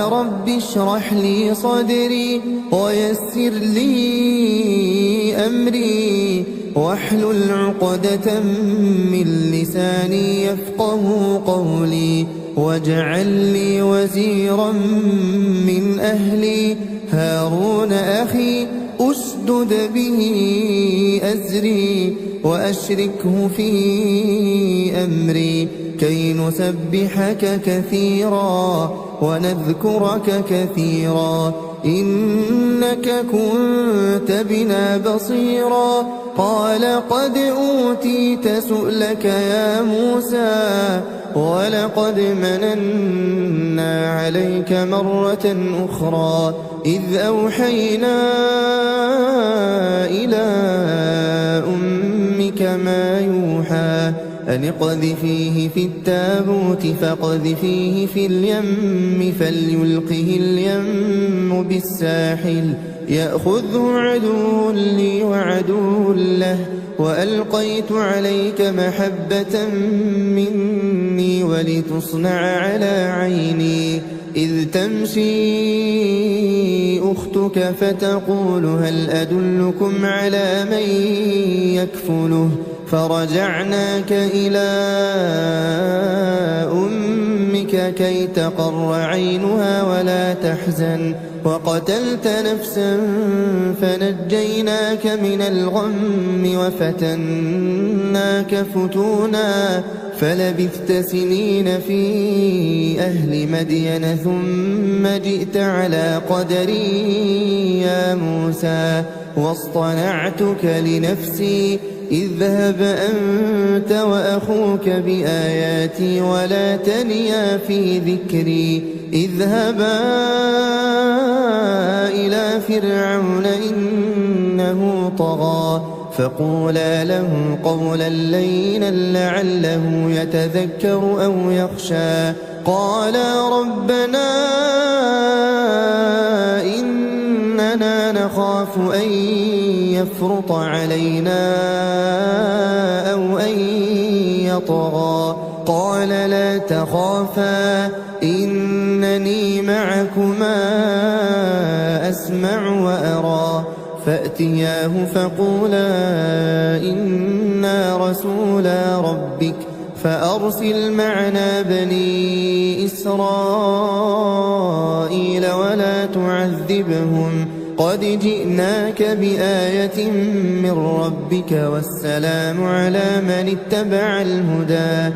رب اشرح لي صدري ويسر لي أمري واحلل عقدة من لساني يفقه قولي واجعل لي وزيرا من أهلي هارون أخي أشدد به أزري وأشركه في أمري كي نسبحك كثيرا ونذكرك كثيرا إنك كنت بنا بصيرا قال قد أوتيت سؤلك يا موسى ولقد مننا عليك مرة أخرى إذ أوحينا إلى أمك ما يوحى أن اقذفيه في التابوت فاقذفيه في اليم فليلقه اليم بالساحل يأخذه عدو لي وعدو له وألقيت عليك محبة مني ولتصنع على عيني إذ تمشي أختك فتقول هل أدلكم على من يكفله فرجعناك إلى أمك كي تقر عينها ولا تحزن وقتلت نفسا فنجيناك من الغم وفتناك فتونا فلبثت سنين في أهل مدين ثم جئت على قدري يا موسى واصطنعتك لنفسي اذهب أنت وأخوك بآياتي ولا تنيا في ذكري اذهبا إلى فرعون إنه طغى فقولا له قولا لينا لعله يتذكر أو يخشى قالا ربنا إننا نخاف أن يفرط علينا أو أن يطغى قال لا تخافا إنني معكما أسمع وأرى فأتياه فقولا إنا رسولا ربك فأرسل معنا بني إسرائيل ولا تعذبهم قد جئناك بآية من ربك والسلام على من اتبع الهدى